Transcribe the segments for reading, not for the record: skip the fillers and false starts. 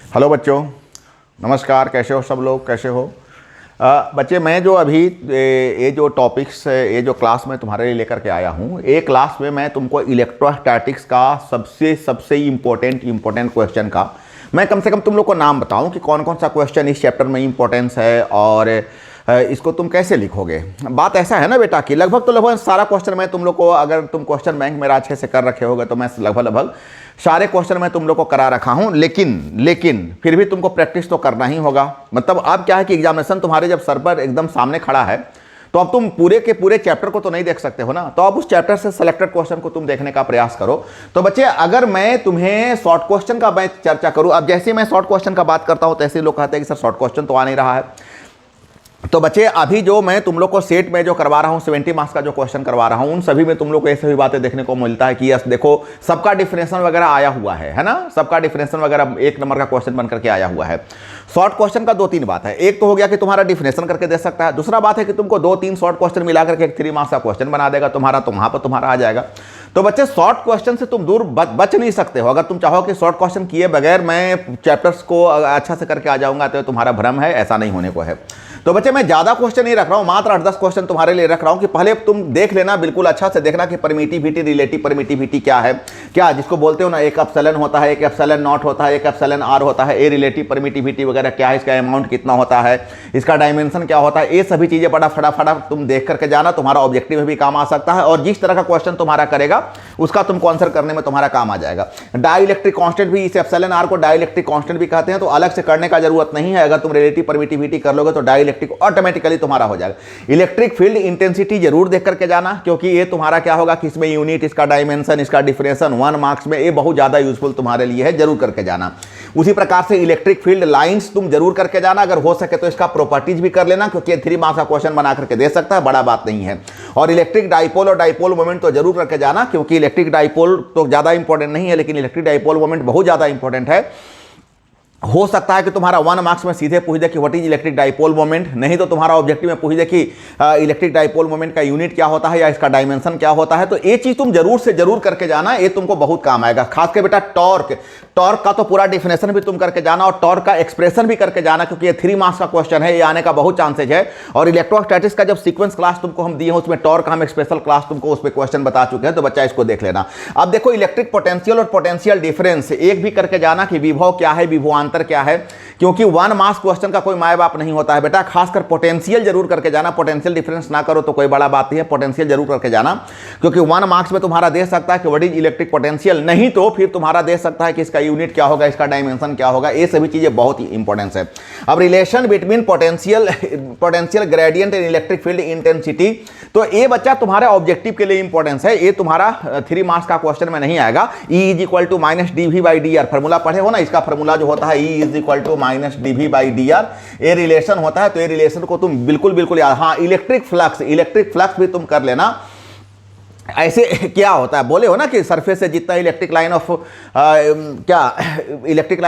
Hello बच्चों, नमस्कार। कैसे हो सब लोग, कैसे हो? बच्चे, मैं जो अभी ये जो टॉपिक्स, ये जो क्लास में तुम्हारे लिए लेकर के आया हूँ, ये क्लास में मैं तुमको इलेक्ट्रोस्टैटिक्स का सबसे इम्पोर्टेंट क्वेश्चन का मैं कम से कम तुम लोग को नाम बताऊं कि कौन कौन सा क्वेश्चन इस चैप्टर में इम्पोर्टेंस है और इसको तुम कैसे लिखोगे। बात ऐसा है ना बेटा कि लगभग सारा क्वेश्चन मैं तुम लोग को, अगर तुम क्वेश्चन बैंक मेरा अच्छे से कर रखे होगे तो मैं लगभग सारे क्वेश्चन मैं तुम लोग को करा रखा हूं। लेकिन फिर भी तुमको प्रैक्टिस तो करना ही होगा। मतलब अब क्या है कि एग्जामिनेशन तुम्हारे जब सर पर एकदम सामने खड़ा है तो अब तुम पूरे के पूरे चैप्टर को तो नहीं देख सकते हो ना, तो अब उस चैप्टर से सिलेक्टेड क्वेश्चन को तुम देखने का प्रयास करो। तो बच्चे, अगर मैं तुम्हें शॉर्ट क्वेश्चन का मैं चर्चा करूं, अब जैसे मैं शॉर्ट क्वेश्चन का बात करता हूं तैसे लोग कहते हैं कि सर शॉर्ट क्वेश्चन तो आ नहीं रहा है। तो बच्चे, अभी जो मैं तुम लोग को सेट में जो करवा रहा हूं, 70 मार्क्स का जो क्वेश्चन करवा रहा हूं, उन सभी में तुम लोग को ये सभी बातें देखने को मिलता है कि यस देखो, सबका डिफरेंशियल वगैरह आया हुआ है ना, सबका डिफरेंशियल वगैरह 1 नंबर का क्वेश्चन बन करके आया हुआ है। शॉर्ट क्वेश्चन का 2-3 बात है। एक तो हो गया कि तुम्हारा डिफिनेशन करके दे सकता है, दूसरा बात है कि तुमको 2-3 शॉर्ट क्वेश्चन मिला करके एक 3 मार्क्स का क्वेश्चन बना देगा तुम्हारा, तो वहां पर तुम्हारा आ जाएगा। तो बच्चे, शॉर्ट क्वेश्चन से तुम दूर बच नहीं सकते हो। अगर तुम चाहो कि शॉर्ट क्वेश्चन किए बगैर मैं चैप्टर्स को अच्छा से करके आ जाऊंगा तो तुम्हारा भ्रम है, ऐसा नहीं होने को है। तो बच्चे, मैं ज्यादा क्वेश्चन नहीं रख रहा हूं, मात्र 8-10 क्वेश्चन तुम्हारे लिए रख रहा हूं कि पहले तुम देख लेना, बिल्कुल अच्छा से देखना कि परमिटिविटी, रिलेटिव परमिटिविटी क्या है, क्या जिसको बोलते हो ना, एक एप्सिलॉन होता है, एक एप्सिलॉन नॉट होता है, एक एप्सिलॉन आर होता है, ए रिलेटिव परमिटिविटी वगैरह क्या है, इसका अमाउंट कितना होता है, इसका डायमेंशन क्या होता है, ये सभी चीजें बड़ा फटाफट तुम देख करके जाना, तुम्हारा ऑब्जेक्टिव में भी काम आ सकता है और जिस तरह का क्वेश्चन तुम्हारा करेगा उसका तुमको आंसर करने में तुम्हारा काम आ जाएगा। डाइलेक्ट्रिक कांस्टेंट भी, इस एप्सिलॉन आर को डाइलेक्ट्रिक कांस्टेंट भी कहते हैं, तो अलग से करने का जरूरत नहीं है। अगर तुम रिलेटिव परमिटिविटी कर लोगे तो डाइलेक्ट्रिक ऑटोमेटिकली तुम्हारा हो जाएगा। इलेक्ट्रिक फील्ड इंटेंसिटी जरूर देख करके जाना, क्योंकि ये तुम्हारा क्या होगा कि इसमें यूनिट, इसका डायमेंशन, इसका डिफरेंशियल 1 मार्क्स में ये बहुत ज्यादा यूजफुल तुम्हारे लिए है, जरूर करके जाना। उसी प्रकार से इलेक्ट्रिक फील्ड लाइंस तुम जरूर करके जाना, अगर हो सके तो इसका प्रॉपर्टीज भी कर लेना, क्योंकि 3 मार्क्स का क्वेश्चन बना करके दे सकता है, बड़ा बात नहीं है। और इलेक्ट्रिक डाइपोल और डाइपोल मोमेंट तो जरूर करके जाना, क्योंकि इलेक्ट्रिक डाइपोल तो ज्यादा इंपॉर्टेंट नहीं है, लेकिन इलेक्ट्रिक डाइपोल मोमेंट बहुत ज्यादा इंपॉर्टेंट है। हो सकता है कि तुम्हारा 1 मार्क्स में सीधे पूछ दे कि what is electric dipole moment, नहीं तो तुम्हारा ऑब्जेक्टिव में पूछ दे कि इलेक्ट्रिक डाइपोल मोमेंट का यूनिट क्या होता है या इसका डायमेंशन क्या होता है। तो ये चीज तुम जरूर से जरूर करके जाना, ये तुमको बहुत काम आएगा। खासकर बेटा टॉर्क का तो पूरा डिफिनेशन भी तुम करके जाना और टॉर्क का एक्सप्रेशन भी करके जाना, क्योंकि ये 3 मार्क्स का क्वेश्चन है, ये आने का बहुत चांसेज है। और इलेक्ट्रोस्टैटिक्स का जब सीक्वेंस क्लास तुमको हम दिए हैं, उसमें टॉर्क का हम स्पेशल क्लास तुमको उस पर क्वेश्चन बता चुके हैं, तो बच्चा इसको देख लेना। अब देखो, इलेक्ट्रिक पोटेंशियल और पोटेंशियल डिफरेंस एक भी करके जाना कि विभव क्या है, विभवांतर क्या है, क्योंकि 1 मार्क्स क्वेश्चन का कोई माय बाप नहीं होता है बेटा। खासकर पोटेंशियल जरूर करके जाना, पोटेंशियल डिफरेंस ना करो तो कोई बड़ा बात नहीं है, पोटेंशियल जरूर करके जाना, क्योंकि 1 मार्क्स में तुम्हारा दे सकता है कि व्हाट इज इलेक्ट्रिक पोटेंशियल, नहीं तो फिर तुम्हारा दे सकता है कि इसका यूनिट क्या होगा, इसका डायमेंशन क्या होगा। ये सभी चीजें बहुत ही इंपॉर्टेंट है। अब relation between potential gradient and electric field intensity, तो ये बच्चा तुम्हारे ऑब्जेक्टिव के लिए इंपॉर्टेंस है, ये तुम्हारा 3 मार्क्स का क्वेश्चन में नहीं आएगा। E = -dv/dr फॉर्मूला पढ़े हो ना, इसका फॉर्मूला जो होता है E = -dv/dr, ये रिलेशन होता है। तो ये रिलेशन को तुम बिल्कुल याद, हाँ, इलेक्ट्रिक फ्लक्स भी तुम कर लेना। ऐसे क्या होता है, बोले हो ना कि सरफेस से जितना इलेक्ट्रिक लाइन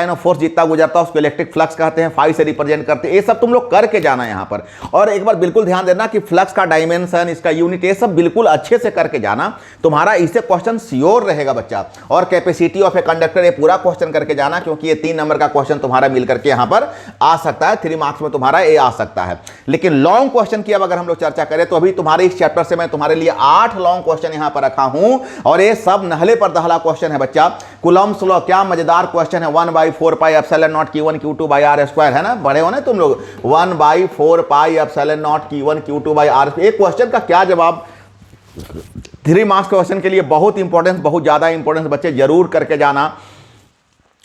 ऑफ फोर्स जितना गुजरता है उसको इलेक्ट्रिक फ्लक्स कहते हैं, फाई से रिप्रेजेंट करते हैं। ये सब तुम लोग करके जाना यहां पर, और एक बार बिल्कुल ध्यान देना कि फ्लक्स का डायमेंशन, इसका यूनिट, ये सब बिल्कुल अच्छे से करके जाना, तुम्हारा इससे क्वेश्चन श्योर रहेगा बच्चा। और कैपेसिटी ऑफ ए कंडक्टर, ये पूरा क्वेश्चन करके जाना, क्योंकि ये 3 नंबर का क्वेश्चन तुम्हारा मिल करके यहां पर आ सकता है, 3 मार्क्स में तुम्हारा ये आ सकता है। लेकिन लॉन्ग क्वेश्चन की अब अगर हम लोग चर्चा करें तो अभी तुम्हारे इस चैप्टर से मैं तुम्हारे लिए 8 लॉन्ग क्वेश्चन यहां पर रखा हूं, और ये सब नहले पर दहला क्वेश्चन है बच्चा। कूलम्ब्स लॉ, क्या मजेदार क्वेश्चन है। 1/4 pi epsilon not Q1 Q2/r², है ना, बड़े हो ना तुम लोग। 1/4 pi epsilon not Q1 Q2/r, एक क्वेश्चन का क्या जवाब। 3 मार्क्स क्वेश्चन के लिए बहुत इंपॉर्टेंस, बहुत ज्यादा इंपॉर्टेंस बच्चे जरूर करके जाना।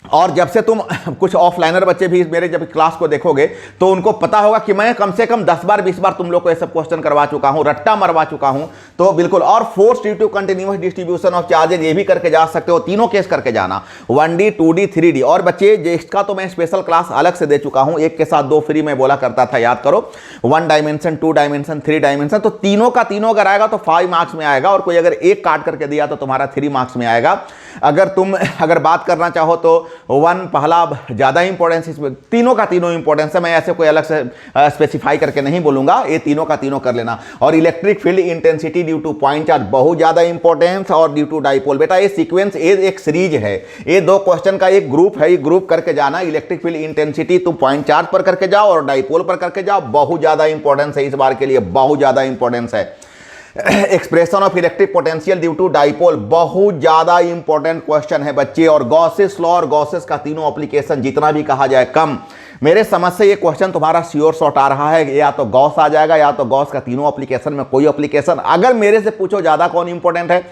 और जब से तुम कुछ ऑफलाइनर बच्चे भी मेरे जब क्लास को देखोगे तो उनको पता होगा कि मैं कम से कम 10 बार 20 बार तुम लोग को ये सब क्वेश्चन करवा चुका हूं, रट्टा मरवा चुका हूं। तो बिल्कुल, और force due to continuous distribution of charges, ये भी करके जा सकते हो, तीनों केस करके जाना, 1D 2D 3D। और बच्चे, इसका तो मैं स्पेशल क्लास अलग से दे चुका हूं, एक के साथ 2 फ्री में बोला करता था, याद करो। 1 डायमेंशन, 2 डायमेंशन, 3 डायमेंशन, तो तीनों का तीनों अगर आएगा तो 5 मार्क्स में आएगा, और कोई अगर एक काट करके दिया तो तुम्हारा 3 मार्क्स में आएगा। अगर बात करना चाहो तो वन पहला ज़्यादा इंपॉर्टेंस, इसमें तीनों का तीनों इंपॉर्टेंस है, मैं ऐसे कोई अलग से स्पेसिफाई करके नहीं बोलूँगा, ये तीनों का तीनों कर लेना। और electric field intensity due two point charge बहुत ज़्यादा इंपॉर्टेंस, और ड्यू टू डाइपोल। बेटा ये सीक्वेंस, ये एक सीरीज है, ये 2 क्वेश्चन का एक ग्रुप है, ये ग्रुप करके जाना। इलेक्ट्रिक फील्ड इंटेंसिटी तुम पॉइंट चार्ज पर करके जाओ और डाइपोल पर करके जाओ, बहुत ज़्यादा इंपॉर्टेंस है इस बार के लिए, बहुत ज़्यादा इंपॉर्टेंस है। Expression of electric potential due to dipole बहुत ज्यादा इंपॉर्टेंट क्वेश्चन है बच्चे। और गॉसेस लॉ और गॉसेस का तीनों एप्लीकेशन जितना भी कहा जाए कम। मेरे समझ से ये क्वेश्चन तुम्हारा श्योर शॉट आ रहा है, या तो गॉस आ जाएगा या तो गॉस का तीनों एप्लीकेशन में कोई एप्लीकेशन। अगर मेरे से पूछो ज्यादा कौन इंपॉर्टेंट है,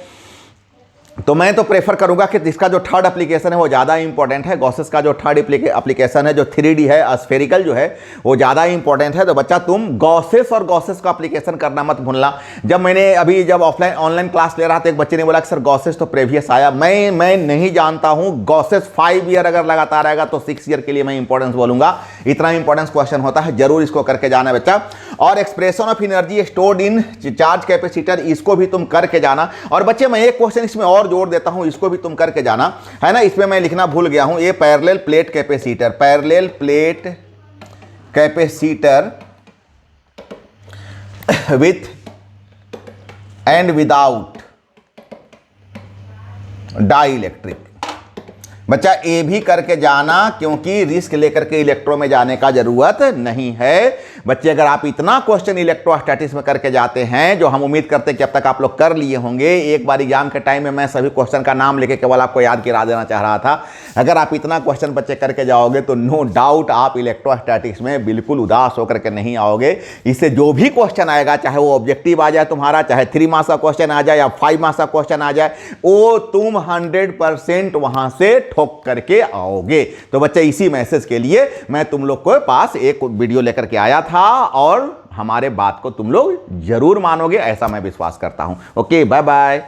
तो मैं तो प्रेफर करूंगा कि इसका जो थर्ड एप्लीकेशन है वो ज़्यादा इंपॉर्टेंट है। गॉसेस का जो थर्ड एप्लीकेशन है, जो 3D है, स्फेरिकल जो है, वो ज़्यादा इंपॉर्टेंट है। तो बच्चा तुम गॉसेस और गॉसेस का एप्लीकेशन करना मत भूलना। जब ऑफलाइन ऑनलाइन क्लास ले रहा था, एक बच्चे ने बोला कि सर गॉसेस तो प्रीवियस आया। मैं नहीं जानता हूँ, गॉसेस 5 ईयर अगर लगातार आएगा तो 6 ईयर के लिए मैं इंपॉर्टेंस बोलूंगा। इतना इंपॉर्टेंस क्वेश्चन होता है, जरूर इसको करके जाना बच्चा। और expression of energy stored in charge capacitor, इसको भी तुम करके जाना। और बच्चे मैं एक क्वेश्चन इसमें और जोड़ देता हूं, इसको भी तुम करके जाना, है ना। इसमें मैं लिखना भूल गया हूं, ये parallel plate capacitor, parallel plate capacitor with and without dielectric. बच्चा ये भी करके जाना, क्योंकि रिस्क लेकर के इलेक्ट्रो में जाने का जरूरत नहीं है। बच्चे अगर आप इतना क्वेश्चन इलेक्ट्रोस्टैटिक्स में करके जाते हैं, जो हम उम्मीद करते हैं कि अब तक आप लोग कर लिए होंगे, एक बार एग्जाम के टाइम में मैं सभी क्वेश्चन का नाम लेके केवल आपको याद करा देना चाह रहा था। अगर आप इतना क्वेश्चन बच्चे करके जाओगे तो नो डाउट आप इलेक्ट्रोस्टैटिक्स में बिल्कुल उदास होकर के नहीं आओगे। इससे जो भी क्वेश्चन आएगा, चाहे वो ऑब्जेक्टिव आ जाए तुम्हारा, चाहे 3 मार्क्स का क्वेश्चन आ जाए या 5 मार्क्स का क्वेश्चन आ जाए, वो तुम 100% वहां से ठोक करके आओगे। तो बच्चे इसी मैसेज के लिए मैं तुम लोग को पास एक वीडियो लेकर के आया था, और हमारे बात को तुम लोग जरूर मानोगे, ऐसा मैं विश्वास करता हूं। Okay, bye bye.